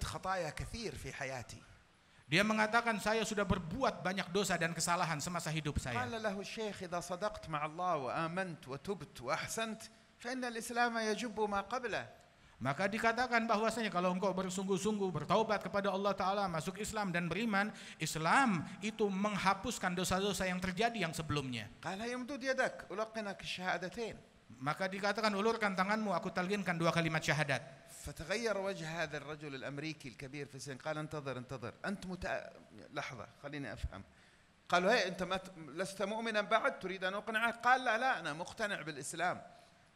عملت خطايا كثير في حياتي. Dia mengatakan saya sudah berbuat banyak dosa dan kesalahan semasa hidup saya. قال له الشيخ إذا صدقت مع الله وآمنت وتبت وأحسنت فإن الإسلام يجب ما قبله. Maka dikatakan bahwasanya kalau engkau bersungguh-sungguh bertaubat kepada Allah Ta'ala, masuk Islam dan beriman, Islam itu menghapuskan dosa-dosa yang terjadi yang sebelumnya. قال يمدد يدك ألقنك الشهادتين. Maka dikatakan ulurkan tanganmu, aku talqinkan 2 kalimat syahadat. فتغير وجه هذا الرجل الأمريكي الكبير في السن. قال انتظر أنت لحظة خليني أفهم. قالوا هي أنت لست مؤمنا بعد تريد أن أقنعك؟ قال لا أنا مقتنع بالإسلام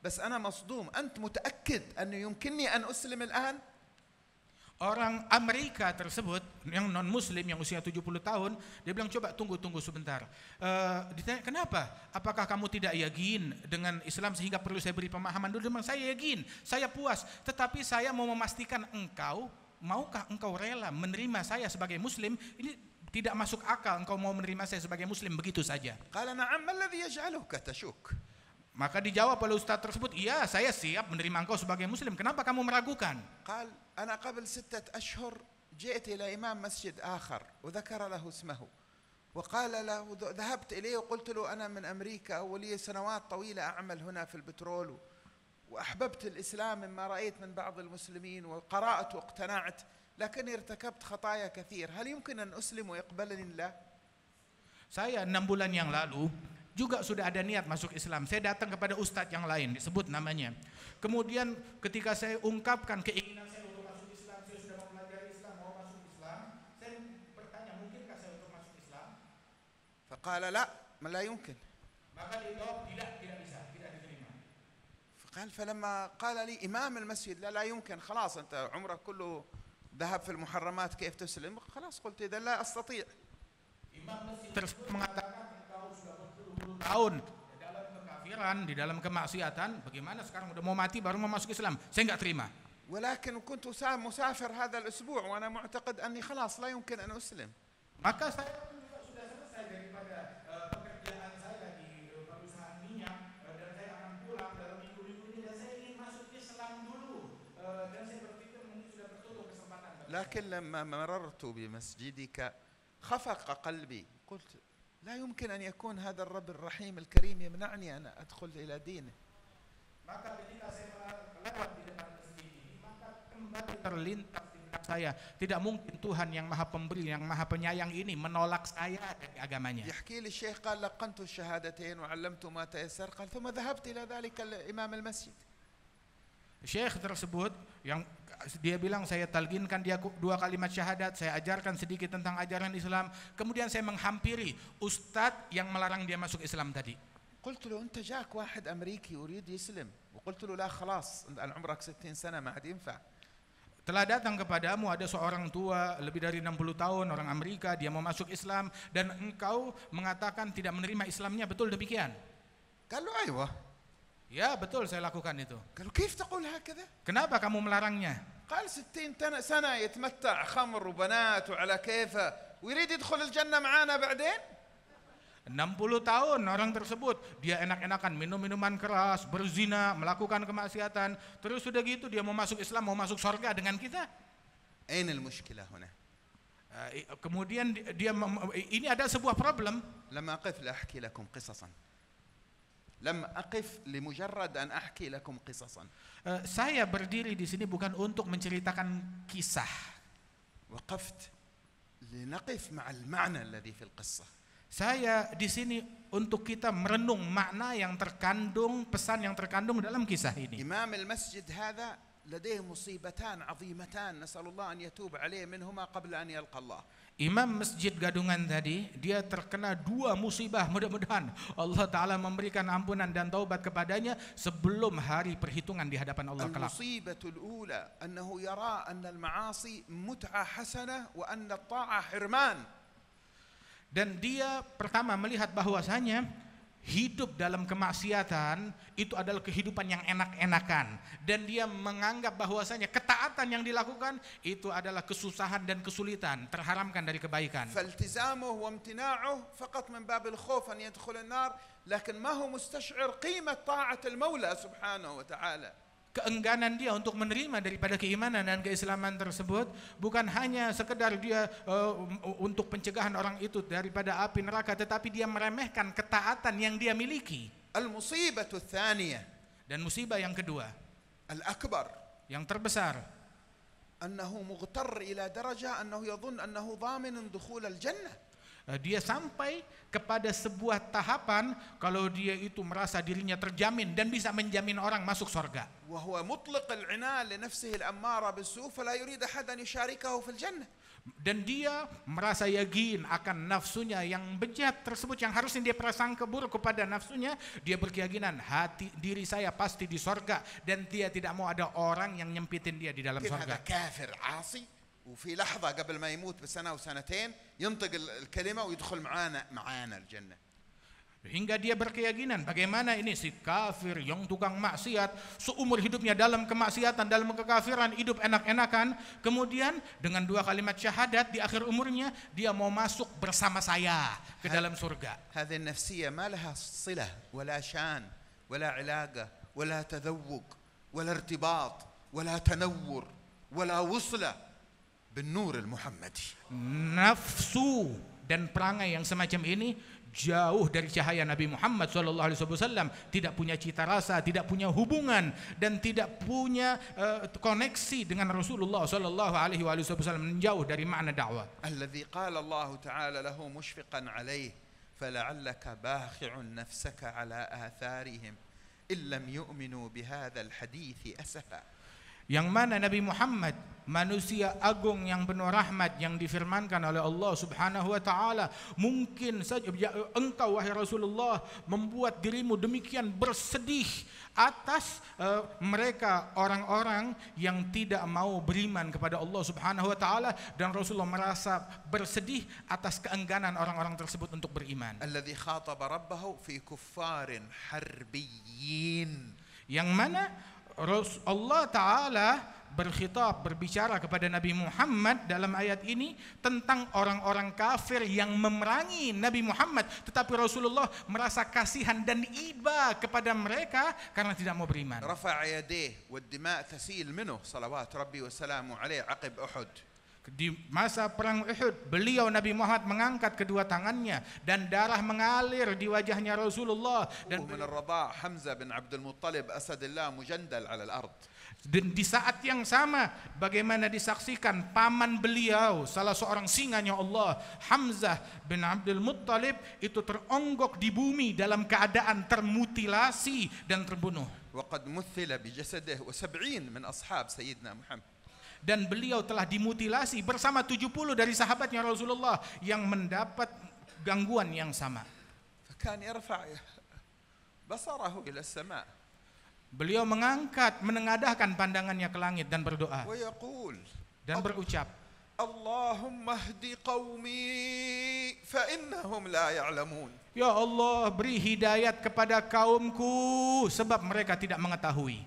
بس أنا مصدوم. أنت متأكد أنه يمكنني أن أسلم الآن؟ Orang Amerika tersebut yang non muslim yang usia 70 tahun, dia bilang coba tunggu sebentar. Ditanya kenapa? Apakah kamu tidak yakin dengan Islam sehingga perlu saya beri pemahaman dulu? Memang saya yakin, saya puas, tetapi saya mau memastikan maukah engkau rela menerima saya sebagai muslim? Ini tidak masuk akal engkau mau menerima saya sebagai muslim begitu saja. قال نعم ما الذي يجعلك تشك؟ Maka dijawab oleh ustaz tersebut, iya saya siap menerima engkau sebagai muslim. Kenapa kamu meragukan? قال أنا قبل 6 أشهر جئت إلى إمام مسجد آخر وذكر له اسمه وقال له ذهبت إليه وقلت له أنا من أمريكا ولي سنوات طويلة أعمل هنا في البترول وأحببت الإسلام مما رأيت من بعض المسلمين وقرأت واقتنعت لكني ارتكبت خطايا كثير هل يمكن أن أسلم ويقبلني الله؟ Saya 6 bulan yang lalu juga sudah ada niat masuk Islam. Saya datang kepada ustadz yang lain, disebut namanya. Kemudian ketika saya ungkapkan keinginan saya untuk masuk Islam, saya sudah mempelajari Islam, mau masuk Islam, saya bertanya, mungkinkah saya untuk masuk Islam? فقال لا ما لا يمكن. Maka dia jawab tidak bisa, tidak diterima. فقال فلما قال لي إمام المسجد لا يمكن خلاص أنت عمرك كله ذهب في المحرمات كيف تسلم؟ خلاص قلت إذا لا أستطيع. Imam masjid tersebut mengatakan engkau sudah berpuluh-puluh tahun di dalam kekafiran, di dalam kemaksiatan, bagaimana sekarang udah mau mati baru mau masuk Islam? Saya enggak terima. ولكن كنت مسافر هذا الأسبوع وأنا معتقد أني خلاص لا يمكن أن أسلم. Maka saya juga sudah selesai daripada pekerjaan saya di perusahaan minyak dan saya akan pulang dalam minggu-minggu ini dan saya ingin masuk Islam dulu dan saya berpikir mungkin sudah bertutup kesempatan. لكن لما مررت بمسجدك خفق قلبي قلت لا يمكن أن يكون هذا الرب الرحيم الكريم يمنعني أن أدخل إلى دينه. Maka ketika saya lewat di depan masjid ini, maka kembali terlintas di benak saya, tidak mungkin Tuhan yang Maha Pemberi, yang Maha Penyayang ini menolak saya dari agamanya. يحكي لي الشيخ قال لقنت الشهادتين وعلمت ما تيسر قال ثم ذهبت إلى ذلك الإمام المسجد. Syekh tersebut yang dia bilang saya talqinkan dia 2 kalimat syahadat, saya ajarkan sedikit tentang ajaran Islam, kemudian saya menghampiri ustadz yang melarang dia masuk Islam tadi. قلت له أنت جاك واحد أمريكي يريد يسلم وقلت له لا خلاص أنت عمرك 60 سنة ما عاد ينفع. Telah datang kepadamu ada seorang tua lebih dari 60 tahun orang Amerika, dia mau masuk Islam dan engkau mengatakan tidak menerima Islamnya, betul demikian? قال له أيوة. Ya betul saya lakukan itu. قالوا كيف تقول هكذا؟ Kenapa kamu melarangnya? قال 60 سنة يتمتع خمر وبنات وعلى كيفه ويريد يدخل الجنة معانا بعدين؟ 60 tahun orang tersebut dia enak-enakan minum minuman keras, berzina, melakukan kemaksiatan, terus sudah gitu dia mau masuk Islam, mau masuk surga dengan kita. أين المشكلة هنا؟ Kemudian ini ada sebuah problem. لما أقف لأحكي لكم قصصا لم أقف لمجرد أن أحكي لكم قصصا. Saya berdiri di sini bukan untuk menceritakan kisah. وقفت لنقف مع المعنى الذي في القصة. Saya di sini untuk kita merenung makna yang terkandung, pesan yang terkandung dalam kisah ini. إمام المسجد هذا لديه مصيبتان عظيمتان نسأل الله أن يتوب عليه منهما قبل أن يلقى الله. Imam Masjid Gadungan tadi, dia terkena 2 musibah, mudah-mudahan Allah Ta'ala memberikan ampunan dan taubat kepadanya sebelum hari perhitungan di hadapan Allah kelak. المصيبة الأولى أنه يرى أن المعاصي متعة حسنة وأن الطاعة حرمان. Dan dia pertama melihat bahwasanya hidup dalam kemaksiatan itu adalah kehidupan yang enak-enakan, dan dia menganggap bahwasanya ketaatan yang dilakukan itu adalah kesusahan dan kesulitan, terharamkan dari kebaikan. فالتزامه وامتناعه فقط من باب الخوف أن يدخل النار لكن ما هو مستشعر قيمة طاعة المولى سبحانه وتعالى. keengganan dia untuk menerima daripada keimanan dan keislaman tersebut bukan hanya sekedar dia untuk pencegahan orang itu daripada api neraka, tetapi dia meremehkan ketaatan yang dia miliki. المصيبة الثانية Dan musibah yang kedua, الأكبر yang terbesar, أنه مغتر إلى درجة أنه يظن أنه ضامن دخول الجنة. dia sampai kepada sebuah tahapan kalau dia itu merasa dirinya terjamin dan bisa menjamin orang masuk surga. وهو مطلق العنان لنفسه الأمارة بالسوء فلا يريد أحد أن يشاركه في الجنة. Dan dia merasa yakin akan nafsunya yang bejat tersebut, yang harusnya dia prasangka buruk kepada nafsunya, dia berkeyakinan diri saya pasti di surga dan dia tidak mau ada orang yang nyempitin dia di dalam surga. هذا كافر عاصي وفي لحظة قبل ما يموت بسنة وسنتين ينطق الكلمة ويدخل معانا الجنة. Hingga dia berkeyakinan bagaimana ini si kafir yang tukang maksiat seumur hidupnya dalam kemaksiatan, dalam kekafiran, hidup enak-enakan, kemudian dengan 2 kalimat syahadat di akhir umurnya dia mau masuk bersama saya ke dalam surga. هذه النفسية ما لها صلة ولا شان ولا علاقة ولا تذوق ولا ارتباط ولا تنور ولا وصلة بالنور المحمدي. Nafsu dan perangai yang semacam ini jauh dari cahaya Nabi Muhammad SAW, tidak punya cita rasa, tidak punya hubungan dan tidak punya koneksi dengan Rasulullah SAW, menjauh dari makna dakwah. الذي قال الله تعالى له مشفقا عليه فلعلك باخع نفسك على آثارهم إن لم يؤمنوا بهذا الحديث أسفا. Yang mana Nabi Muhammad, manusia agung yang penuh rahmat, yang difirmankan oleh Allah Subhanahu wa taala, mungkin saja engkau wahai Rasulullah membuat dirimu demikian bersedih atas mereka orang-orang yang tidak mau beriman kepada Allah Subhanahu wa taala, dan Rasulullah merasa bersedih atas keengganan orang-orang tersebut untuk beriman. الذي خاطب ربه في كفار حربيين. Yang mana Allah Ta'ala berbicara kepada Nabi Muhammad dalam ayat ini tentang orang-orang kafir yang memerangi Nabi Muhammad, tetapi Rasulullah merasa kasihan dan iba kepada mereka karena tidak mau beriman. رفع يديه والدماء تسيل منه صلوات ربي وسلامه عليه عقب أحد. Di masa perang Uhud, beliau Nabi Muhammad mengangkat kedua tangannya dan darah mengalir di wajahnya Rasulullah. Dan من الرضاع حمزة بن عبد المطلب أسد الله مجندل على الأرض. Dan di saat yang sama bagaimana disaksikan paman beliau, salah seorang singanya Allah, Hamzah bin Abdul Muttalib, itu teronggok di bumi dalam keadaan termutilasi dan terbunuh. وقد مثل بجسده و70 من أصحاب سيدنا محمد. Dan beliau telah dimutilasi bersama 70 dari sahabatnya Rasulullah yang mendapat gangguan yang sama. فكان يرفع بصره إلى السماء. Beliau menengadahkan pandangannya ke langit dan berdoa. ويقول Dan berucap, اللهم اهد قومي فإنهم لا يعلمون. Ya Allah, beri hidayat kepada kaumku sebab mereka tidak mengetahui.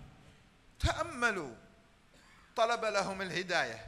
تأملوا طلب لهم الهداية.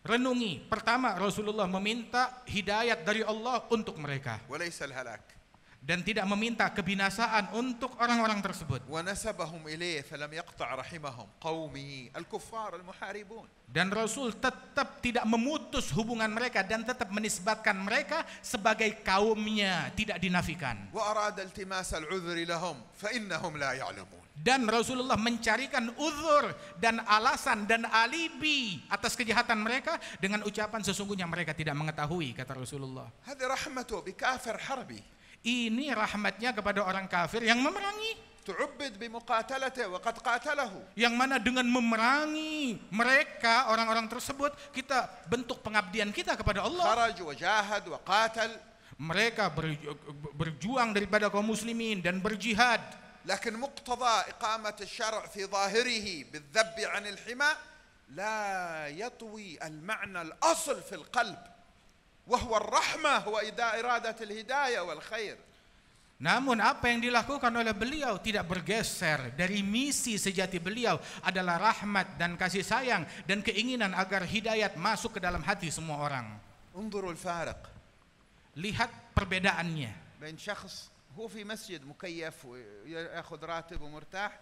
Renungi, pertama Rasulullah meminta hidayat dari Allah untuk mereka وليس الهلاك. dan tidak meminta kebinasaan untuk orang-orang tersebut. ونسبهم إليه فلم يقطع رحمهم قومه الكفار المحاربون. Dan Rasul tetap tidak memutus hubungan mereka dan tetap menisbatkan mereka sebagai kaumnya, tidak dinafikan. وأراد التماس العذر لهم فإنهم لا يعلمون. Dan Rasulullah mencarikan uzur dan alasan dan alibi atas kejahatan mereka dengan ucapan sesungguhnya mereka tidak mengetahui, kata Rasulullah. هذه رحمته بكافر حربي. Ini rahmatnya kepada orang kafir yang memerangi, تعبد بمقاتلته وقد قاتله. yang mana dengan memerangi mereka orang-orang tersebut kita bentuk pengabdian kita kepada Allah. خرج وجاهد وقاتل. Mereka berjuang daripada kaum muslimin dan berjihad. لكن مقتضى إقامة الشرع في ظاهره بالذب عن الحمى لا يطوي المعنى الأصل في القلب وهو الرحمة وإرادة الهداية والخير. Namun apa yang dilakukan oleh beliau tidak bergeser dari misi sejati beliau adalah rahmat dan kasih sayang dan keinginan agar hidayat masuk ke dalam hati semua orang. انظروا الفارق. Lihat perbedaannya. بين شخص هو في مسجد مكيف ويأخذ راتب ومرتاح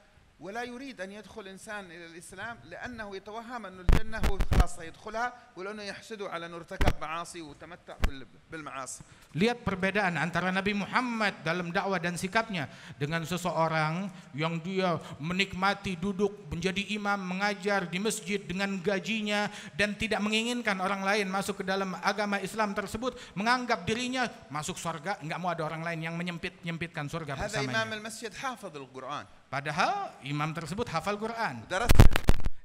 ولا يريد أن يدخل إنسان إلى الإسلام لأنه يتوهم أن الجنة هو خلاص سيدخلها ولأنه يحسده على أنه ارتكب معاصي وتمتع بالمعاصي. Lihat perbedaan antara Nabi Muhammad dalam dakwah dan sikapnya dengan seseorang yang dia menikmati duduk menjadi imam mengajar di masjid dengan gajinya dan tidak menginginkan orang lain masuk ke dalam agama Islam tersebut, menganggap dirinya masuk surga, enggak mau ada orang lain yang menyempitkan surga هذا bersamanya. إمام المسجد حافظ القرآن. Padahal imam tersebut hafal Quran درس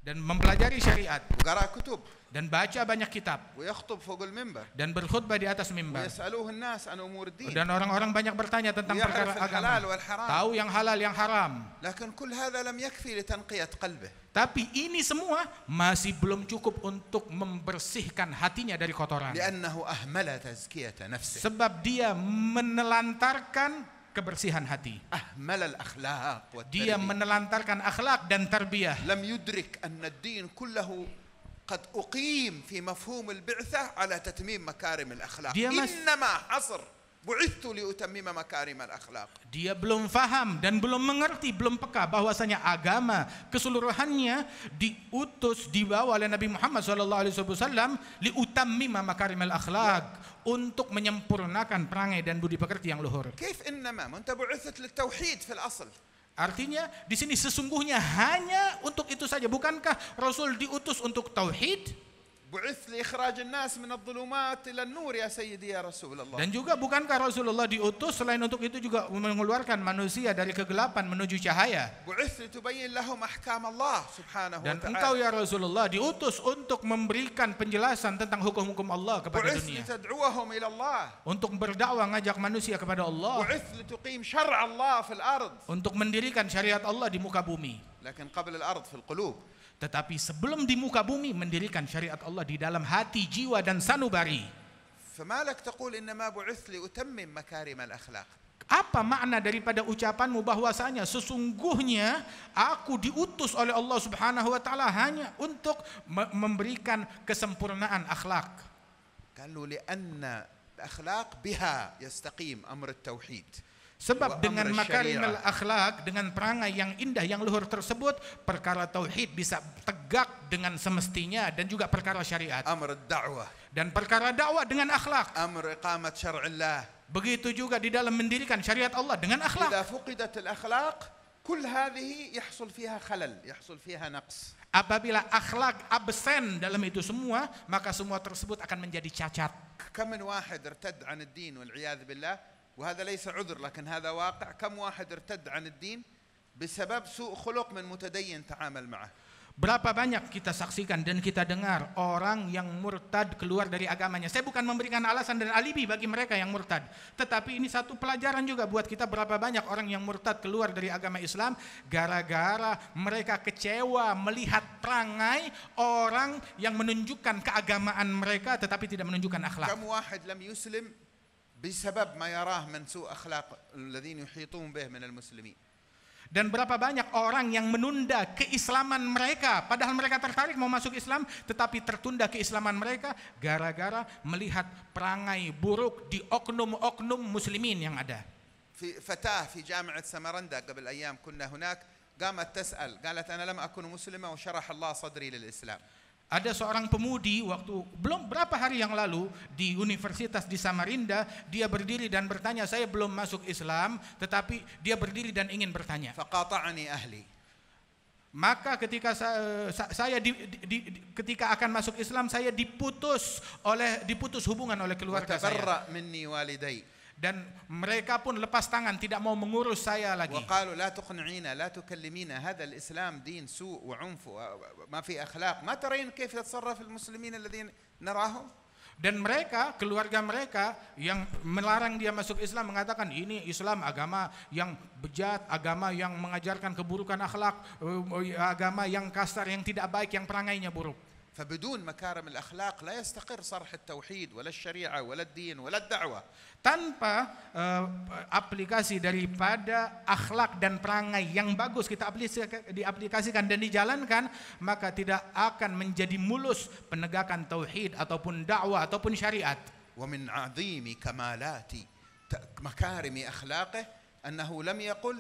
dan mempelajari syariat وقرأ كتب dan baca banyak kitab ويخطب فوق المنبر dan berkhutbah di atas mimbar. ويسألوه الناس عن أمور الدين Dan orang-orang banyak bertanya tentang perkara ويعرف agama, الحلال والحرام. tahu yang halal yang haram. لكن كل هذا لم يكفي لتنقية قلبه. Tapi ini semua masih belum cukup untuk membersihkan hatinya dari kotoran. لأنه أهمل تزكية نفسه. Sebab dia menelantarkan kebersihan hati. أهمل الأخلاق Dia والتربية. menelantarkan akhlak dan tarbiyah. لم يدرك أن الدين كله قد أقيم في مفهوم البعثة على تتميم مكارم الأخلاق. إنما حصر بعثت لأتمم مكارم الأخلاق. Dia belum faham dan belum mengerti, belum peka bahwasanya agama keseluruhannya diutus, dibawa oleh Nabi Muhammad SAW liutammima makarimul akhlak, untuk menyempurnakan perangai dan budi pekerti yang luhur. كيف إنما أنت بعثت للتوحيد في الأصل. Artinya di sini sesungguhnya hanya untuk itu saja. Bukankah Rasul diutus untuk tauhid? بعث لإخراج الناس من الظلمات إلى النور يا سيدي يا رسول الله. Dan juga bukankah Rasulullah diutus selain untuk itu juga mengeluarkan manusia dari kegelapan menuju cahaya? بعث لتبين لهم أحكام الله سبحانه Dan وتعالى. engkau ya Rasulullah diutus untuk memberikan penjelasan tentang hukum-hukum Allah kepada بعث dunia. لتدعوهم إلى الله. Untuk berdakwah ngajak manusia kepada Allah. بعث لتقيم شرع الله في الأرض. Untuk mendirikan syariat Allah di muka bumi. لكن قبل الأرض في القلوب. Tetapi sebelum di muka bumi mendirikan syariat Allah di dalam hati, jiwa dan sanubari. فما لك تقول إنما بعث لأتمم مكارم الأخلاق. Apa makna daripada ucapanmu bahwasanya sesungguhnya aku diutus oleh Allah Subhanahu wa taala hanya untuk memberikan kesempurnaan akhlak? قالوا لأن الأخلاق بها يستقيم أمر التوحيد. Sebab dengan makarimul akhlak, dengan perangai yang indah yang luhur tersebut, perkara tauhid bisa tegak dengan semestinya, dan juga perkara syariat. أمر الدعوة. Dan perkara dakwah dengan akhlak. أمر إقامة شرع الله. Begitu juga di dalam mendirikan syariat Allah dengan akhlak. إذا فقدت الأخلاق كل هذه يحصل فيها خلل، يحصل فيها نقص. Apabila akhlak absen dalam itu semua, maka semua tersebut akan menjadi cacat. كم من واحد ارتد عن الدين والعياذ بالله، وهذا ليس عذر لكن هذا واقع. كم واحد ارتد عن الدين بسبب سوء خلق من متدين تعامل معه. Berapa banyak kita saksikan dan kita dengar orang yang murtad keluar dari agamanya. Saya bukan memberikan alasan dan alibi bagi mereka yang murtad, tetapi ini satu pelajaran juga buat kita. Berapa banyak orang yang murtad keluar dari agama Islam gara-gara mereka kecewa melihat perangai orang yang menunjukkan keagamaan mereka tetapi tidak menunjukkan akhlak. كم واحد لم يسلم بسبب ما يراه من سوء أخلاق الذين يحيطون به من المسلمين. Dan berapa banyak orang yang menunda keislaman mereka, padahal mereka tertarik mau masuk Islam, tetapi tertunda keislaman mereka gara-gara melihat perangai buruk di oknum-oknum muslimin yang ada. في فتاة في جامعة سمرندا قبل أيام كنا هناك قامت تسأل قالت أنا لم أكن مسلمة وشرح الله صدري للإسلام. Ada seorang pemudi waktu belum berapa hari yang lalu di universitas di Samarinda, dia berdiri dan bertanya, saya belum masuk Islam, tetapi dia berdiri dan ingin bertanya. فقاطعني أهلي. Maka ketika saya ketika akan masuk Islam, saya diputus hubungan oleh keluarga saya. وتبرأ مني والدي. Dan mereka pun lepas tangan, tidak mau mengurus saya lagi. وقالوا لا تقنعينا لا تكلمينا هذا الإسلام دين سوء وعنف وما في أخلاق ما ترين كيف يتصرف المسلمين الذين نراهم. Dan mereka, keluarga mereka yang melarang dia masuk Islam mengatakan ini Islam agama yang bejat, agama yang mengajarkan keburukan akhlak, agama yang kasar, yang tidak baik, yang perangainya buruk. فبدون مكارم الأخلاق لا يستقر صرح التوحيد ولا الشريعة ولا الدين ولا الدعوة. Tanpa aplikasi daripada akhlak dan perangai yang bagus kita diaplikasikan dan dijalankan, maka tidak akan menjadi mulus penegakan tauhid ataupun dakwah ataupun syariat. ومن عظيم كمالات مكارم أخلاقه أنه لم يقل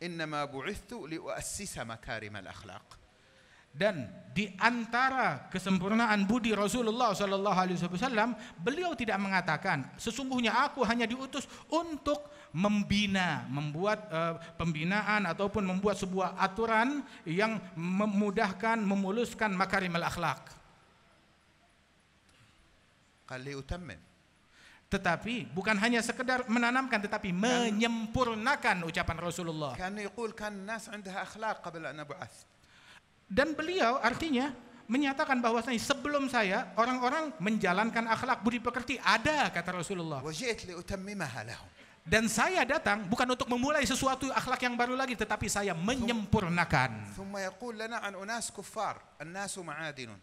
إنما بعثت لأؤسس مكارم الأخلاق. Dan di antara kesempurnaan budi Rasulullah Sallallahu Alaihi Wasallam, beliau tidak mengatakan sesungguhnya aku hanya diutus untuk membina, membuat pembinaan ataupun membuat sebuah aturan yang memudahkan, memuluskan makarimul akhlak. قال لأتمم. Tetapi bukan hanya sekedar menanamkan, tetapi menyempurnakan ucapan Rasulullah. كأنه يقول كان الناس عندها أخلاق قبل أن أبعث. Dan beliau artinya menyatakan bahwasanya sebelum saya orang-orang menjalankan akhlak budi pekerti ada, kata Rasulullah. وجئت لأتممها لهم. Dan saya datang bukan untuk memulai sesuatu akhlak yang baru lagi, tetapi saya menyempurnakan. ثم يقول لنا عن أناس كفار الناس معادن.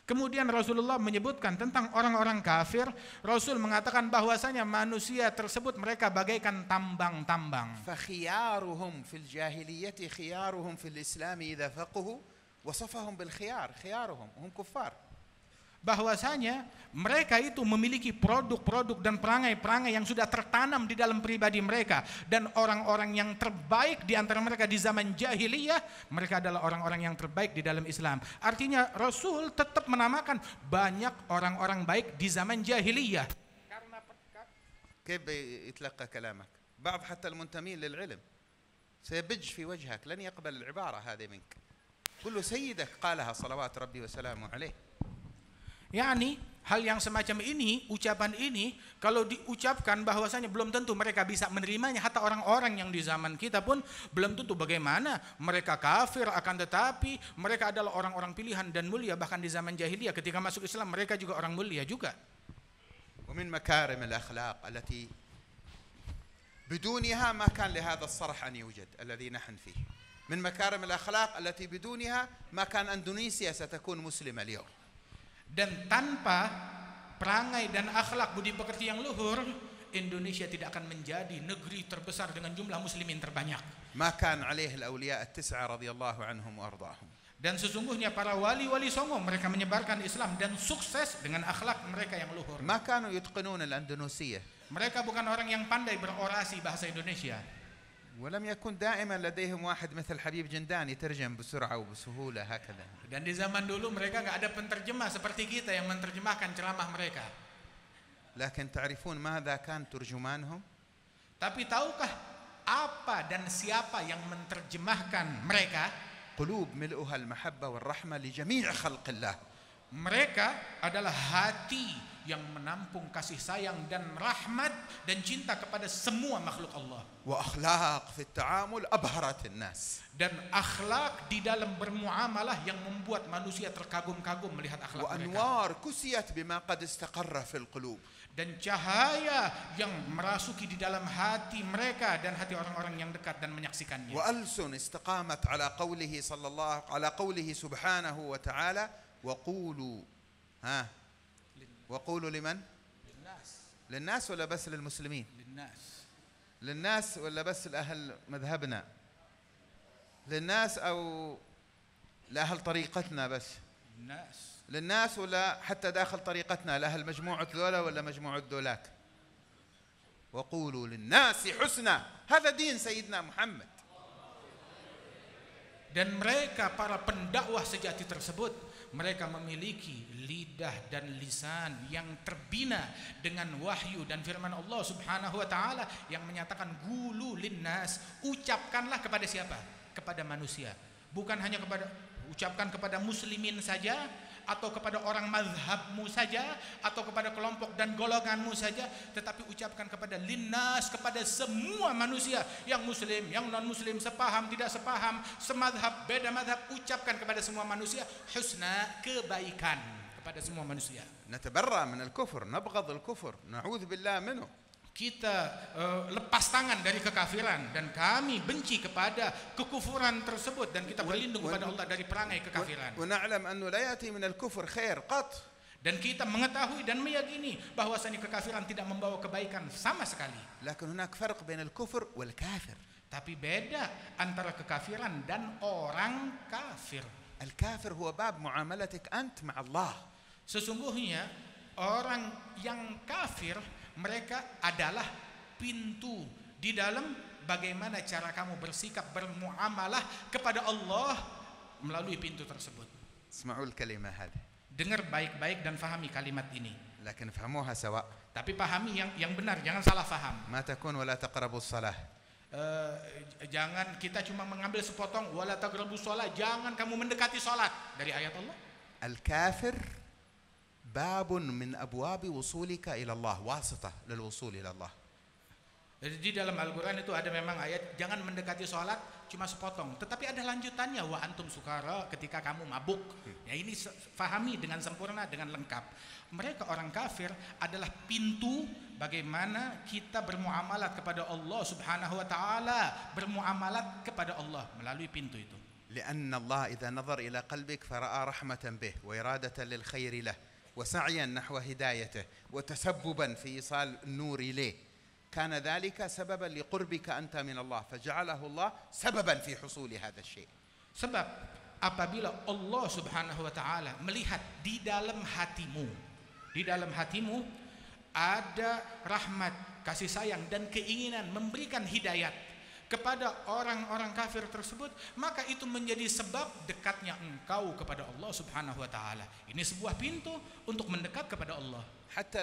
Kemudian Rasulullah menyebutkan tentang orang-orang kafir. Rasul mengatakan bahwasanya manusia tersebut mereka bagaikan tambang-tambang. فخيارهم في الجاهلية خيارهم في الإسلام إذا فقهوا وصفهم بالخيار خيارهم هم كفار. Bahwasanya mereka itu memiliki produk-produk dan perangai-perangai yang sudah tertanam di dalam pribadi mereka, dan orang-orang yang terbaik di antara mereka di zaman jahiliyah mereka adalah orang-orang yang terbaik di dalam Islam. Artinya Rasul tetap menamakan banyak orang-orang baik di zaman jahiliyah. كيف يتلقى كلامك؟ بعض حتى المنتمين للعلم سيبج في وجهك لن يقبل العبارة هذه منك. كل سيدك قالها صلوات ربي وسلامه عليه. Yani hal yang semacam ini, ucapan ini kalau diucapkan bahwasanya belum tentu mereka bisa menerimanya. Hatta orang-orang yang di zaman kita pun belum tentu bagaimana mereka kafir, akan tetapi mereka adalah orang-orang pilihan dan mulia. Bahkan di zaman jahiliyah ketika masuk Islam mereka juga orang mulia juga. ومن مكارم الأخلاق التي بدونها ما كان لهذا الصرح أن يوجد الذي نحن فيه. من مكارم الأخلاق التي بدونها ما كان إندونيسيا ستكون مسلمة اليوم. Dan tanpa perangai dan akhlak budi pekerti yang luhur, Indonesia tidak akan menjadi negeri terbesar dengan jumlah muslimin terbanyak. ما كان عليه الأولياء التسعة رضي الله عنهم وأرضاهم. Dan sesungguhnya para wali-wali songo mereka menyebarkan Islam dan sukses dengan akhlak mereka yang luhur. ما كانوا يتقنون الأندونيسية. Mereka bukan orang yang pandai berorasi bahasa Indonesia. ولم يكن دائما لديهم واحد مثل حبيب جندان يترجم بسرعة وبسهولة هكذا. Dan di zaman dulu mereka nggak ada penterjemah seperti kita yang menerjemahkan ceramah mereka. لكن تعرفون ماذا كان ترجمانهم؟ Tapi tahukah apa dan siapa yang menerjemahkan mereka? قلوب ملؤها المحبة والرحمة لجميع خلق الله. Mereka adalah hati yang menampung kasih sayang dan rahmat dan cinta kepada semua makhluk Allah. وأخلاق في التعامل أبهرت الناس. Dan akhlak di dalam bermuamalah yang membuat manusia terkagum-kagum melihat akhlak mereka. وأنوار كسيت بما قد استقر في القلوب. Dan cahaya yang merasuki di dalam hati mereka dan hati orang-orang yang dekat dan menyaksikannya. وألسن استقامت على قوله صلى الله على قوله سبحانه وتعالى وقولوا وقولوا لمن؟ للناس ولا بس للمسلمين؟ للناس ولا بس لأهل مذهبنا؟ للناس أو لأهل طريقتنا بس؟ للناس ولا حتى داخل طريقتنا لأهل مجموعة ذولا ولا مجموعة ذولاك؟ وقولوا للناس حسنا هذا دين سيدنا محمد. Dan mereka para pendakwah sejati tersebut, mereka memiliki lidah dan lisan yang terbina dengan wahyu dan firman Allah Subhanahu wa taala yang menyatakan qulu linnas, ucapkanlah kepada siapa? Kepada manusia. Bukan hanya ucapkan kepada muslimin saja, atau kepada orang mazhabmu saja, atau kepada kelompok dan golonganmu saja, tetapi ucapkan kepada linnas, kepada semua manusia, yang muslim, yang non muslim, sepaham, tidak sepaham, semadhab, beda madhab, ucapkan kepada semua manusia husna, kebaikan kepada semua manusia. نتبرأ من الكفر نبغض الكفر نعوذ بالله منه. Kita lepas tangan dari kekafiran dan kami benci kepada kekufuran tersebut, dan kita berlindung kepada Allah dari perangai kekafiran. ونعلم أنه لا يأتي من الكفر خير قط. Dan kita mengetahui dan meyakini bahwasanya kekafiran tidak membawa kebaikan sama sekali. لكن هناك فرق بين الكفر والكافر. Tapi beda antara kekafiran dan orang kafir. الكافر هو باب معاملتك أنت مع الله. Sesungguhnya orang yang kafir mereka adalah pintu di dalam bagaimana cara kamu bersikap bermuamalah kepada Allah melalui pintu tersebut. اسمعوا الكلمة هذه. Dengar baik-baik dan fahami kalimat ini. لكن فهموها سواء. Tapi pahami yang benar, jangan salah faham. ما تكون ولا تقربوا الصلاة. Jangan kita cuma mengambil sepotong wala taqrabus shalah, jangan kamu mendekati salat dari ayat Allah. الكافر باب من أبواب وصولك إلى الله، واسطة للوصول إلى الله. Jadi di dalam Al-Quran itu ada memang ayat jangan mendekati sholat cuma sepotong, tetapi ada lanjutannya wa antum sukara, ketika kamu mabuk. Ya ini fahami dengan sempurna, dengan lengkap. Mereka orang kafir adalah pintu bagaimana kita bermuamalat kepada Allah Subhanahu wa taala, bermuamalat kepada Allah melalui pintu itu. لأن الله إذا نظر إلى قلبك فرأى رحمة به وإرادة للخير له وسعيا نحو هدايته وتسببا في إيصال النور إليه، كان ذلك سببا لقربك أنت من الله، فجعله الله سببا في حصول هذا الشيء. Sebab apabila Allah Subhanahu wa taala melihat di dalam hatimu ada rahmat, kasih sayang dan keinginan memberikan hidayat kepada orang-orang kafir tersebut, maka itu menjadi sebab dekatnya engkau kepada Allah Subhanahu wa taala. Ini sebuah pintu untuk mendekat kepada Allah. حتى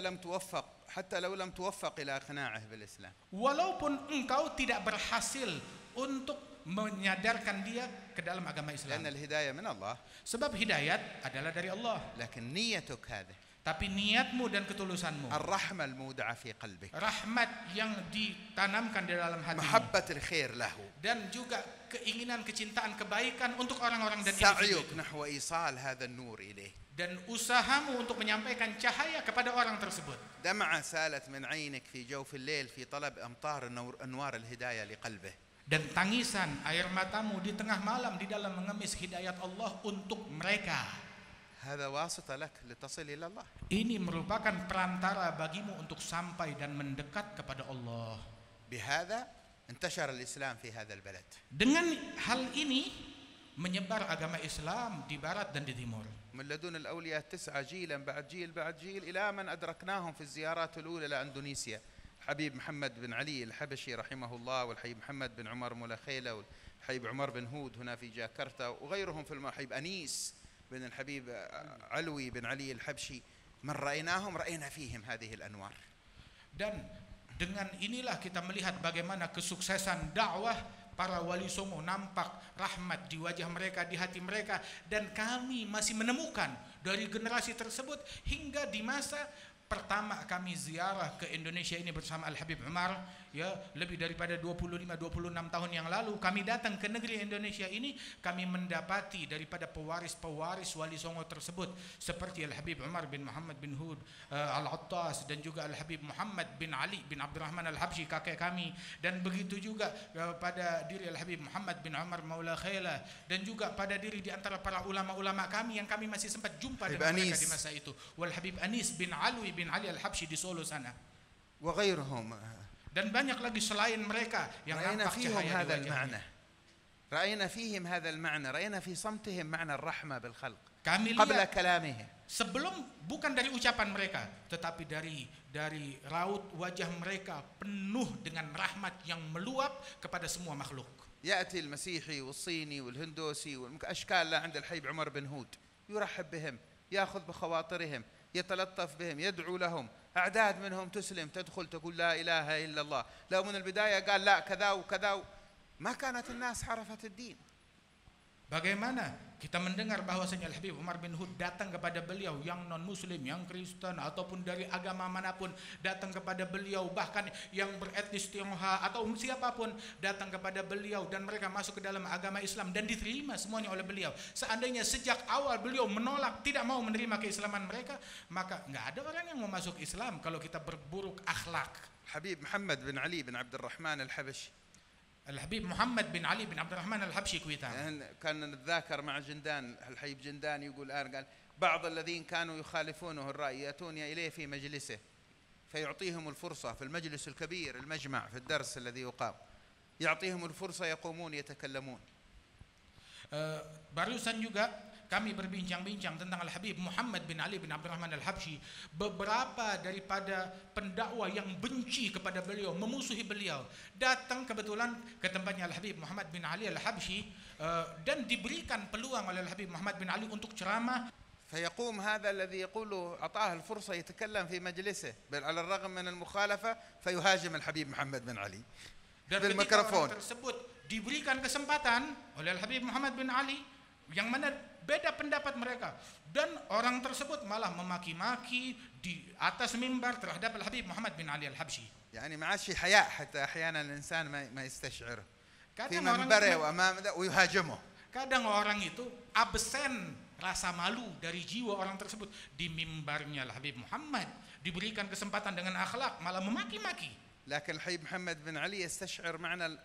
لو لم توفق إلى إقناعه بالإسلام. Walaupun engkau tidak berhasil untuk menyadarkan dia ke dalam agama Islam. لأن الهداية من الله. Sebab hidayat adalah dari Allah. لكن نيتك هذه. Tapi niatmu dan ketulusanmu. الرحمة المودعة في قلبك. Rahmat yang ditanamkan di dalam hatimu. محبة الخير له. Dan juga keinginan, kecintaan, kebaikan untuk orang-orang dan سعيك نحو إيصال هذا النور إليه. Dan usahamu untuk menyampaikan cahaya kepada orang tersebut. دمعة سالت من عينك في جوف الليل في طلب أمطار أنوار الهداية لقلبه. Dan tangisan air matamu di tengah malam di dalam mengemis hidayat Allah untuk mereka. هذا واسطة لك لتصل إلى الله. Ini merupakan perantara bagimu untuk sampai dan mendekat kepada Allah. بهذا انتشر الإسلام في هذا البلد. Dengan hal ini menyebar agama Islam di barat dan di timur. من لدن الأولياء 9 جيلا بعد جيل بعد جيل إلى من أدركناهم في الزيارات الأولى لأندونيسيا. حبيب محمد بن علي الحبشي رحمه الله، والحبيب محمد بن عمر ملخيلة، والحبيب عمر بن هود هنا في جاكرتا، وغيرهم في الحبيب أنيس بن الحبيب علوي بن علي الحبشي. من رأيناهم رأينا فيهم هذه الأنوار. Dan dengan inilah kita melihat bagaimana kesuksesan dakwah para wali songo, nampak rahmat di wajah mereka, di hati mereka, dan kami masih menemukan dari generasi tersebut hingga di masa pertama kami ziarah ke Indonesia ini bersama Al-Habib Umar, ya, lebih daripada 25-26 tahun yang lalu kami datang ke negeri Indonesia ini, kami mendapati daripada pewaris-pewaris wali songo tersebut seperti Al-Habib Umar bin Muhammad bin Hud Al-Attas, dan juga Al-Habib Muhammad bin Ali bin Abdurrahman Al-Habsyi kakek kami, dan begitu juga pada diri Al-Habib Muhammad bin Umar Maula Khailah, dan juga pada diri di antara para ulama-ulama kami yang kami masih sempat jumpa dengan mereka di masa itu, Wal Habib Anis bin Alwi bin Ali Al-Habsyi di Solo sana. وغيرهم. Dan banyak lagi selain mereka yang nampak cahaya di wajahnya. رأينا فيهم هذا المعنى، رأينا في صمتهم معنى الرحمة بالخلق Kami قبل lihat كلامهم. sebelum, bukan dari ucapan mereka, tetapi dari raut wajah mereka penuh dengan rahmat yang meluap kepada semua makhluk. يأتي المسيحي والصيني والهندوسي والأشكال لا عند الحبيب عمر بن هود، يرحب بهم، يأخذ بخواطرهم، يتلطف بهم، يدعو لهم. أعداد منهم تسلم، تدخل تقول لا إله إلا الله. لو من البداية قال لا كذا وكذا ما كانت الناس عرفت الدين. Bagaimana kita mendengar bahwasanya Al-Habib Umar bin Hud datang kepada beliau, yang non muslim, yang Kristen ataupun dari agama manapun datang kepada beliau, bahkan yang beretnis Tionghoa atau siapapun datang kepada beliau, dan mereka masuk ke dalam agama Islam dan diterima semuanya oleh beliau. Seandainya sejak awal beliau menolak, tidak mau menerima keislaman mereka, maka nggak ada orang yang mau masuk Islam kalau kita berburuk akhlak. Habib Muhammad bin Ali bin Abdurrahman Al-Habshi. الحبيب محمد بن علي بن عبد الرحمن الحبشي كويتا. كان نتذاكر مع جندان، الحبيب جندان يقول قال بعض الذين كانوا يخالفونه الرأي يأتون إليه في مجلسه فيعطيهم الفرصة في المجلس الكبير المجمع في الدرس الذي يقام، يعطيهم الفرصة يقومون يتكلمون. Barusan juga kami berbincang-bincang tentang Al-Habib Muhammad bin Ali bin Abdurrahman Al-Habsyi, beberapa daripada pendakwa yang benci kepada beliau, memusuhi beliau, datang kebetulan ke tempatnya Al-Habib Muhammad bin Ali Al-Habsyi dan diberikan peluang oleh Al-Habib Muhammad bin Ali untuk ceramah. فيقوم هذا الذي يقول أعطاه الفرصة يتكلم في مجلسه بل على الرغم من المخالفة فيهاجم الحبيب محمد بن علي بالميكروفون. Tersebut diberikan kesempatan oleh Al-Habib Muhammad bin Ali yang mana beda pendapat mereka, dan orang tersebut malah memaki-maki di atas mimbar terhadap Al-Habib Muhammad bin Ali Al-Habsyi. يعني ما عاد في حياء حتى أحيانا الإنسان ما يستشعره في Kadang منبره وأمام ويهاجمه. Kadang orang itu absen rasa malu dari jiwa orang tersebut. Di mimbarnya Al-Habib Muhammad diberikan kesempatan dengan akhlak, malah memaki-maki. لكن الحبيب محمد بن علي يستشعر معنى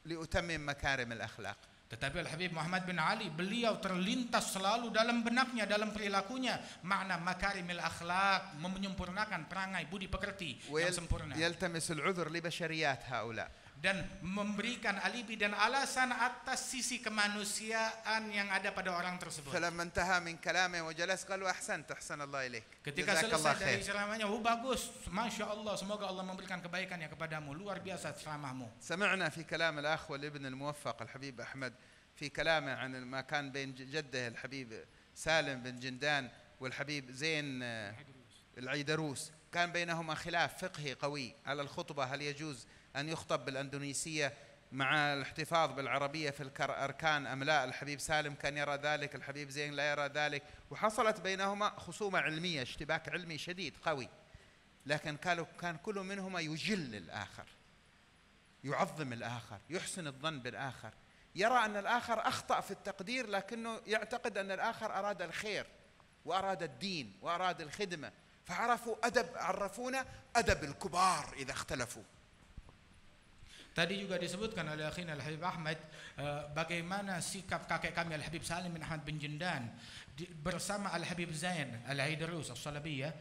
لأتمم مكارم الأخلاق. Tetapi Al-Habib Muhammad bin Ali, beliau terlintas selalu dalam benaknya, dalam perilakunya, makna makarimil akhlak, menyempurnakan perangai budi pekerti yang sempurna. يلتمس العذر لبشريات هؤلاء. Dan memberikan alibi dan alasan atas sisi kemanusiaan yang ada pada orang tersebut. فلما انتهى من كلامه وجلس قالوا أحسنت أحسن الله إليك. Ketika selesai dari ceramahnya, bagus, masya Allah, semoga Allah memberikan kebaikannya kepadamu, luar biasa ceramahmu. سمعنا في كلام الأخ والابن الموفق الحبيب أحمد في كلامه عن ما كان بين جده الحبيب سالم بن جندان والحبيب زين العيدروس، كان بينهما خلاف فقهي قوي على الخطبة، هل يجوز أن يخطب بالأندونيسية مع الاحتفاظ بالعربية في الأركان أم لا؟ الحبيب سالم كان يرى ذلك، الحبيب زين لا يرى ذلك، وحصلت بينهما خصومة علمية، اشتباك علمي شديد قوي، لكن كان كل منهما يجل الآخر، يعظم الآخر، يحسن الظن بالآخر، يرى أن الآخر أخطأ في التقدير لكنه يعتقد أن الآخر أراد الخير وأراد الدين وأراد الخدمة، فعرفوا عرفونا أدب الكبار إذا اختلفوا. Tadi juga disebutkan oleh akhina Al-Habib Ahmad bagaimana sikap kakek kami Al-Habib Salim bin Ahmad bin Jindan bersama Al-Habib Zain Al-Aidarus As-Salabiyah.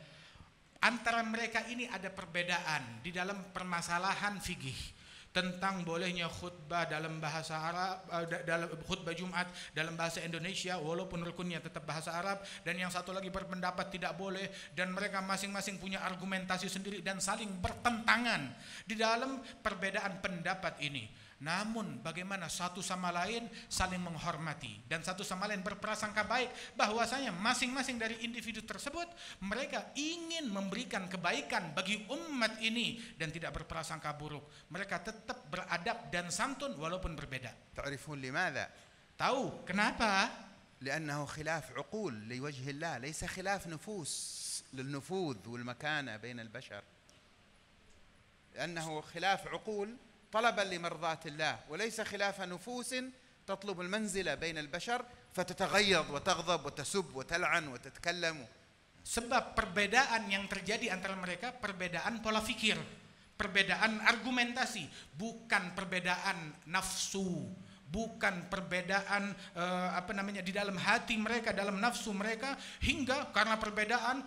Antara mereka ini ada perbedaan di dalam permasalahan fikih tentang bolehnya khutbah dalam bahasa Arab, dalam khutbah Jumat dalam bahasa Indonesia walaupun rukunnya tetap bahasa Arab, dan yang satu lagi berpendapat tidak boleh, dan mereka masing-masing punya argumentasi sendiri dan saling bertentangan di dalam perbedaan pendapat ini. Namun bagaimana satu sama lain saling menghormati dan satu sama lain berprasangka baik bahwasanya masing-masing dari individu tersebut mereka ingin memberikan kebaikan bagi umat ini dan tidak berprasangka buruk. Mereka tetap beradab dan santun walaupun berbeda. تعرفون لماذا؟ Tahu kenapa? لأنه خلاف عقول لوجه الله، ليس خلاف نفوس للنفوذ والمكانة بين البشر، لأنه خلاف عقول طلبا لمرضاة الله، وليس خلاف نفوس تطلب المنزلة بين البشر فتتغيظ وتغضب وتسب وتلعن وتتكلم. Sebab perbedaan yang terjadi antara mereka perbedaan pola fikir, perbedaan argumentasi, bukan perbedaan nafsu, bukan perbedaan di dalam hati mereka, dalam nafsu mereka, hingga karena perbedaan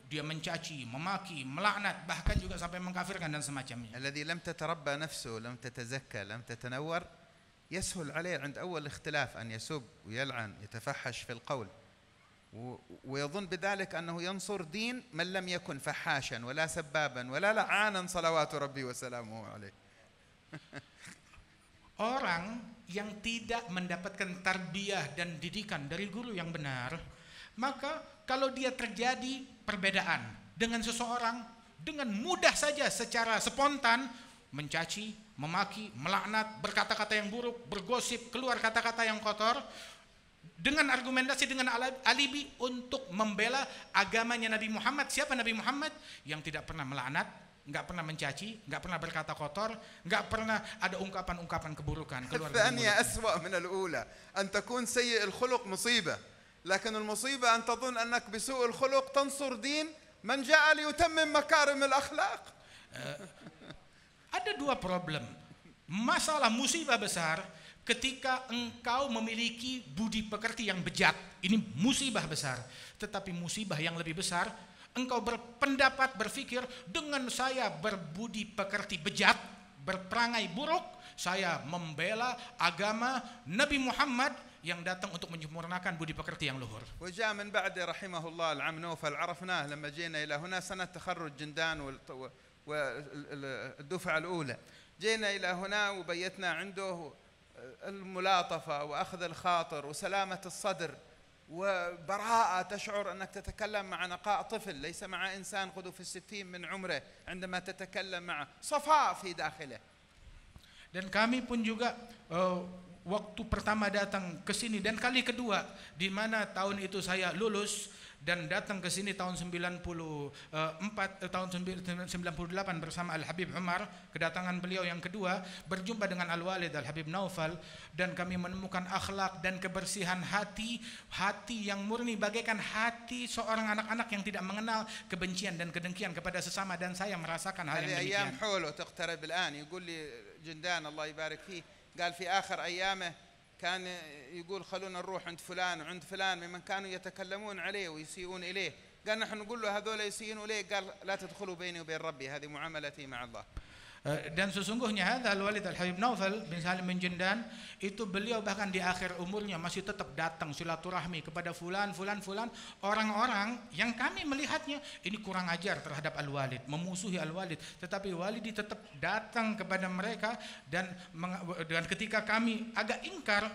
dia mencaci, memaki, melaknat, bahkan juga sampai mengkafirkan dan semacamnya. الذي لم تتربى نفسه، لم تتزكى، لم تتنور، يسهل عليه عند أول اختلاف أن يسب ويلعن، يتفحش في القول، ويظن بذلك أنه ينصر دين من لم يكن فحاشا ولا سبابا ولا لعانا صلوات ربي وسلامه عليه. Orang yang tidak mendapatkan tarbiyah dan didikan dari guru yang benar, maka kalau dia terjadi perbedaan dengan seseorang, dengan mudah saja secara spontan mencaci, memaki, melaknat, berkata-kata yang buruk, bergosip, keluar kata-kata yang kotor dengan argumentasi, dengan alibi untuk membela agamanya Nabi Muhammad. Siapa Nabi Muhammad? Yang tidak pernah melaknat, enggak pernah mencaci, enggak pernah berkata kotor, enggak pernah ada ungkapan-ungkapan keburukan keluar dari الثانية أسوأ من الأولى، أن تكون سيء الخلق مصيبة، لكن المصيبة أن تظن أنك بسوء الخلق تنصر دين من جاء ليتمم مكارم الأخلاق. Ada dua problem. Masalah musibah besar ketika engkau memiliki budi pekerti yang bejat. Ini musibah besar. Tetapi musibah yang lebih besar, engkau berpendapat, berpikir, dengan saya berbudi pekerti bejat, berperangai buruk, saya membela agama Nabi Muhammad yang datang untuk menyempurnakan budi pekerti yang luhur. وجاء من بعد رحمه الله العم نوفل، عرفناه لما جينا إلى هنا سنة تخرج جندان والدفعة الأولى، جينا إلى هنا وبيتنا عنده الملاطفة وأخذ الخاطر وسلامة الصدر وبراءة، تشعر أنك تتكلم مع نقاء طفل ليس مع إنسان قد في 60 من عمره عندما تتكلم معه، صفاء في داخله. Dan kami pun juga waktu pertama datang ke sini dan kali kedua di mana tahun itu saya lulus dan datang ke sini tahun 98 bersama Al-Habib Umar, kedatangan beliau yang kedua, berjumpa dengan Al-Walid Al-Habib Naufal, dan kami menemukan akhlak dan kebersihan hati yang murni bagaikan hati seorang anak-anak yang tidak mengenal kebencian dan kedengkian kepada sesama, dan saya merasakan hal yang demikian. أيام حوله تقترب الآن، يقول لي جندان الله يبارك فيه، قال في آخر أيامه كان يقول خلونا نروح عند فلان وعند فلان ممن كانوا يتكلمون عليه ويسيئون إليه، قال نحن نقول له هذول يسيئون إليه، قال لا تدخلوا بيني وبين ربي، هذه معاملتي مع الله. Dan sesungguhnya Al-Walid Al-Habib Naufal bin Salim bin Jindan itu beliau bahkan di akhir umurnya masih tetap datang silaturahmi kepada fulan, orang-orang yang kami melihatnya ini kurang ajar terhadap Al-Walid, memusuhi Al-Walid, tetapi Walidi tetap datang kepada mereka, dan ketika kami agak ingkar,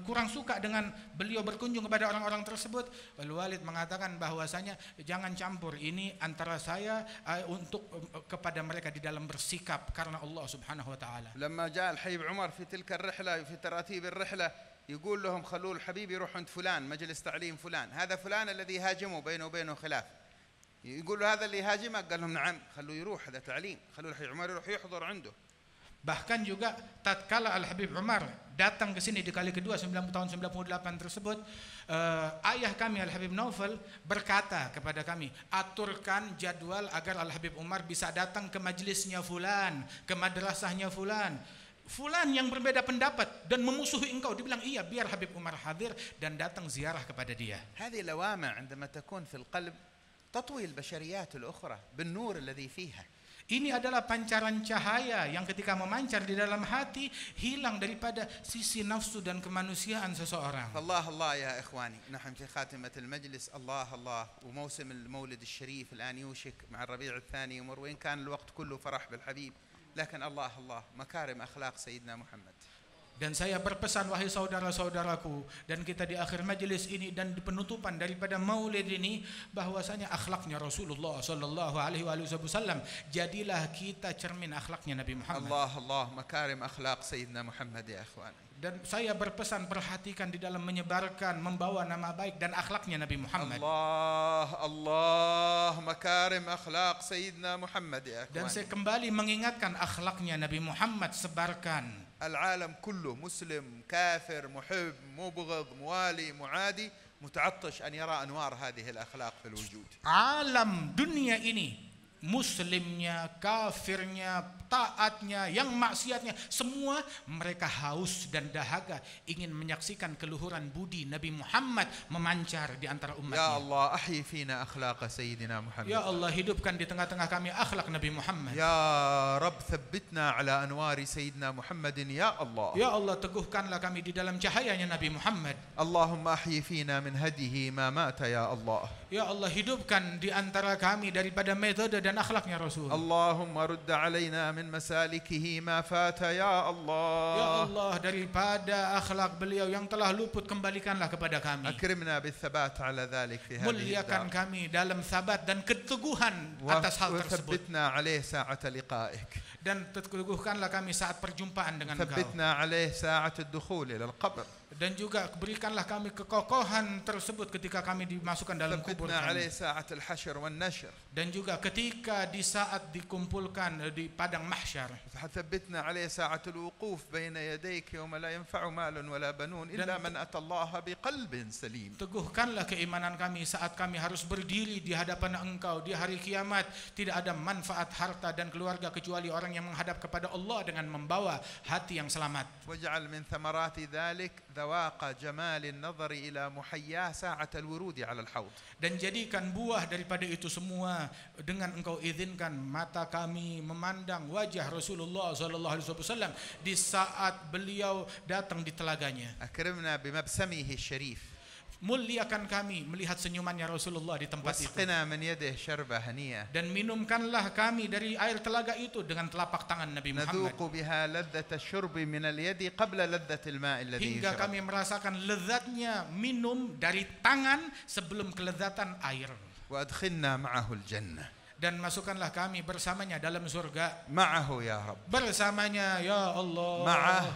kurang suka dengan beliau berkunjung kepada orang-orang tersebut, Al-Walid mengatakan bahwasanya jangan campur, ini antara saya untuk kepada mereka di dalam bersikap karena Allah Subhanahu wa taala. لما جاء الحبيب عمر في تلك الرحلة في تراتيب الرحلة يقول لهم خلوا الحبيب يروح عند فلان مجلس تعليم فلان، هذا فلان الذي هاجمه بينه وبينه خلاف، يقول له هذا اللي هاجمه، قال لهم نعم خلوه يروح، هذا تعليم، خلوا الحبيب عمر يروح يحضر عنده. Bahkan juga tatkala Al-Habib Umar datang ke sini di kali kedua tahun 98 tersebut, ayah kami Al-Habib Naufal berkata kepada kami, aturkan jadwal agar Al-Habib Umar bisa datang ke majelisnya fulan, ke madrasahnya fulan yang berbeda pendapat dan memusuhi engkau. Dibilang iya, biar Habib Umar hadir dan datang ziarah kepada dia. هذه لوامع عندما تكون في القلب تطوي البشريات الأخرى بالنور الذي فيها. Ini adalah pancaran cahaya yang ketika memancar di dalam hati hilang daripada sisi nafsu dan kemanusiaan seseorang. فالله الله يا إخواني، نحن في خاتمة المجلس، الله الله، وموسم المولد الشريف الآن يوشك مع الربيع الثاني يمر، وإن كان الوقت كله فرح بالحبيب، لكن الله الله، مكارم أخلاق سيدنا محمد. Dan saya berpesan, wahai saudara-saudaraku, dan kita di akhir majelis ini dan di penutupan daripada maulid ini, bahwasanya akhlaknya Rasulullah sallallahu alaihi wasallam, jadilah kita cermin akhlaknya Nabi Muhammad. الله الله، مكارم أخلاق سيدنا محمد يا إخواني. Dan saya berpesan, perhatikan di dalam menyebarkan, membawa nama baik dan akhlaknya Nabi Muhammad. الله الله، مكارم أخلاق سيدنا محمد يا Dan إخواني. saya kembali mengingatkan akhlaknya Nabi Muhammad, sebarkan. العالم كله مسلم كافر محب مبغض موالي معادي متعطش أن يرى أنوار هذه الأخلاق في الوجود. Alam dunia ini, muslimnya, kafirnya, taatnya, yang maksiatnya, semua mereka haus dan dahaga ingin menyaksikan keluhuran budi Nabi Muhammad memancar di antara umatnya. يا الله أحيي فينا أخلاق سيدنا محمد. Ya Allah, hidupkan di tengah-tengah kami akhlak Nabi Muhammad. يا رب ثبتنا على أنوار سيدنا محمد يا الله. Ya Allah, teguhkanlah kami di dalam cahayanya Nabi Muhammad. اللهم أحيي فينا من هديه ما مات يا الله. Ya Allah, hidupkan di antara kami daripada metode dan akhlaknya Rasul. اللهم رد علينا من مسالكه ما فات يا الله. Ya Allah, daripada akhlak beliau yang telah luput, kembalikanlah kepada kami. أكرمنا بالثبات على ذلك في هذه Muliakan الدار. kami dalam sabat dan keteguhan atas hal tersebut. وثبتنا عليه ساعة لقائك. Dan teguhkanlah kami saat perjumpaan dengan Engkau. ثبتنا عليه ساعة الدخول إلى القبر. Dan juga berikanlah kami kekokohan tersebut ketika kami dimasukkan dalam kubur ثبتنا عليه kami. ساعة الحشر والنشر. Dan juga ketika di saat dikumpulkan di padang mahsyar. ثبتنا عليه ساعة الوقوف بين يديك يوم لا ينفع مال ولا بنون إلا من أتى الله بقلب سليم. Teguhkanlah keimanan kami saat kami harus berdiri di hadapan Engkau di hari kiamat. Tidak ada manfaat harta dan keluarga kecuali orang yang menghadap kepada Allah dengan membawa hati yang selamat. واجعل من ثمرات ذلك ذواق جمال النظر إلى محياه ساعة الورود على الحوض. Dan jadikan buah daripada itu semua dengan engkau izinkan mata kami memandang wajah Rasulullah sallallahu alaihi wasallam di saat beliau datang di telaganya. أكرمنا بمبسمه الشريف. Muliakan kami melihat senyumannya Rasulullah di tempat itu. واسقنا من يده شربة هنية. Dan minumkanlah kami dari air telaga itu dengan telapak tangan Nabi Muhammad. نذوق بها لذة الشرب من اليد قبل لذة الماء الذي Hingga يشرب. kami merasakan lezatnya minum dari tangan sebelum kelezatan air. وأدخلنا معه الجنة. Dan masukkanlah kami bersamanya dalam surga. معه يا رب. Bersamanya ya Allah.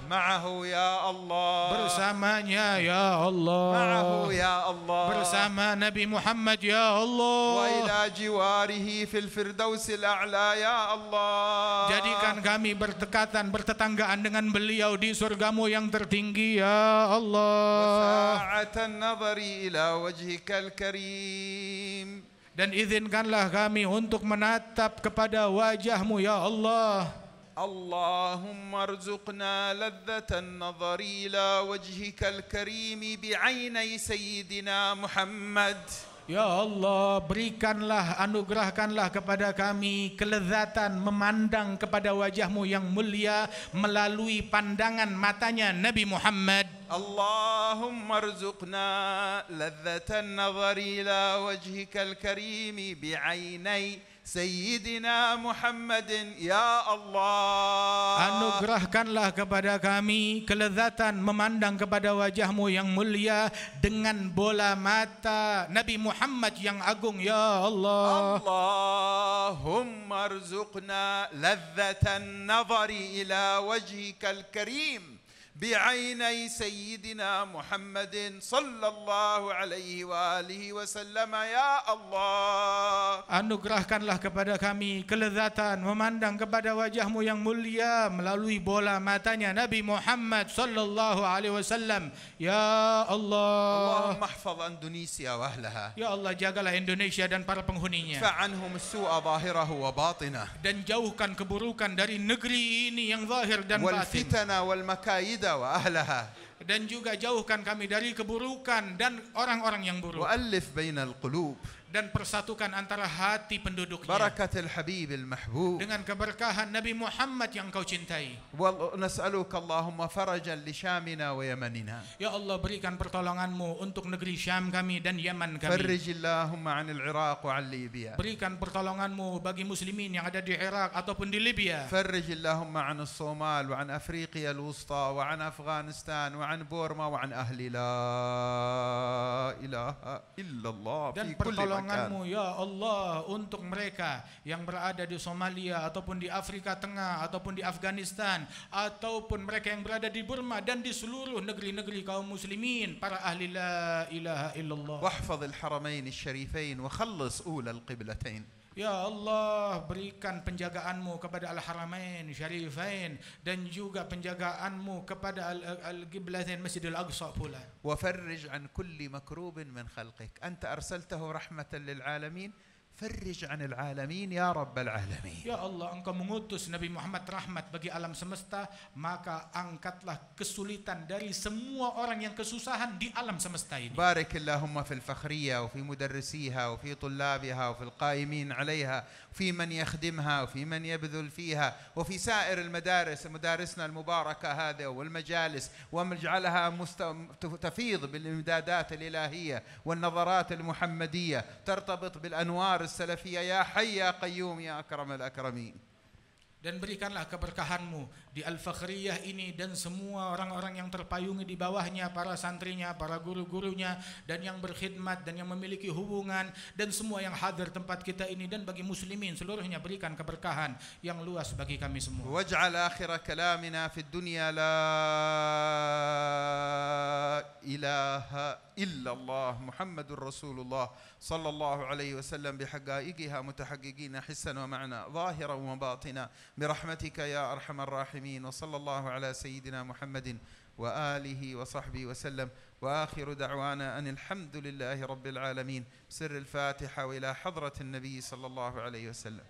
معه يا الله. Bersamanya ya Allah. معه يا الله. Bersama Nabi Muhammad ya Allah. وإلى جواره في الفردوس الأعلى يا الله. Jadikan kami bertetanggaan dengan beliau di surgamu yang tertinggi ya Allah. وساعة النظر إلى وجهك الكريم. Dan izinkanlah kami untuk menatap kepada wajahmu ya Allah. اللهم ارزقنا لذة النظر إلى وجهك الكريم بعيني سيدنا محمد. Ya Allah, berikanlah, anugerahkanlah kepada kami kelezatan memandang kepada wajahmu yang mulia melalui pandangan matanya Nabi Muhammad. اللهم ارزقنا لذة النظر إلى وجهك الكريم بعيني سيدنا محمد يا الله. Anugerahkanlah kepada kami kelezatan memandang kepada wajahmu yang mulia dengan bola mata Nabi Muhammad yang agung ya Allah. اللهم ارزقنا لذة النظر إلى وجهك الكريم بعيني سيدنا محمد صلى الله عليه وآله وسلم يا الله. Anugerahkanlah kepada kami kelezatan memandang kepada wajahmu yang mulia melalui bola matanya Nabi Muhammad sallallahu alaihi wasallam ya Allah. اللهم احفظ إندونيسيا وأهلها. Ya Allah, jagalah Indonesia dan para penghuninya. ادفع عنهم السوء ظاهره وباطنه. Dan jauhkan keburukan dari negeri ini yang zahir dan batin. والفتن والمكايد وأهلها. Dan juga jauhkan kami dari keburukan dan orang-orang yang buruk. وألف بين القلوب. Dan persatukan antara hati penduduknya بركة الحبيب المحبوب. dengan keberkahan Nabi Muhammad yang kau cintai. ونسألك اللهم فرجا لشامنا ويمننا. Ya Allah, berikan pertolonganmu untuk negeri Syam kami dan Yaman kami. فرج اللهم عن العراق وعن ليبيا. Berikan pertolonganmu bagi muslimin yang ada di Irak ataupun di Libya. فرج اللهم عن الصومال وعن أفريقيا الوسطى وعن أفغانستان وعن بورما وعن أهل لا إله إلا الله Dan في كل مكان. pertolonganmu ya Allah untuk mereka yang berada di Somalia ataupun di Afrika Tengah ataupun di Afghanistan ataupun mereka yang berada di Burma dan di seluruh negeri-negeri kaum muslimin para ahli la ilaha illallah. واحفظ الحرمين الشريفين وخلص أولى القبلتين. Ya Allah, berikan penjagaanmu kepada Al-Haramain Syarifain dan juga penjagaanmu kepada Al-Qiblatain Masjidil Aqsa pula. وفرج عن كل مكروب من خلقك. أنت أرسلته رحمة للعالمين. فرج عن العالمين يا رب العالمين. Ya Allah, engkau mengutus Nabi Muhammad rahmat bagi alam semesta, maka angkatlah kesulitan dari semua orang yang kesusahan di alam semesta ini. بارك اللهم في الفخرية وفي مدرسيها وفي طلابها وفي القائمين عليها وفي من يخدمها وفي من يبذل فيها وفي سائر المدارس مدارسنا المباركة هذه والمجالس واجعلها تفيض بالإمدادات الإلهية والنظرات المحمدية ترتبط بالأنوار السلفية يا حي يا قيوم يا أكرم الأكرمين. Dan berikanlah keberkahanmu di Al-Fakhriyah ini dan semua orang-orang yang terpayungi di bawahnya, para santrinya, para guru-gurunya, dan yang berkhidmat dan yang memiliki hubungan, dan semua yang hadir tempat kita ini, dan bagi muslimin seluruhnya berikan keberkahan yang luas bagi kami semua. واجعل آخر كلامنا في الدنيا لا إله إلا الله محمد رسول الله صلى الله عليه وسلم بحقائقها متحققين حسا ومعنى ظاهرا وباطنا برحمتك يا أرحم الراحمين. وصلى الله على سيدنا محمد وآله وصحبه وسلم. وآخر دعوانا أن الحمد لله رب العالمين. سر الفاتحة وإلى حضرة النبي صلى الله عليه وسلم.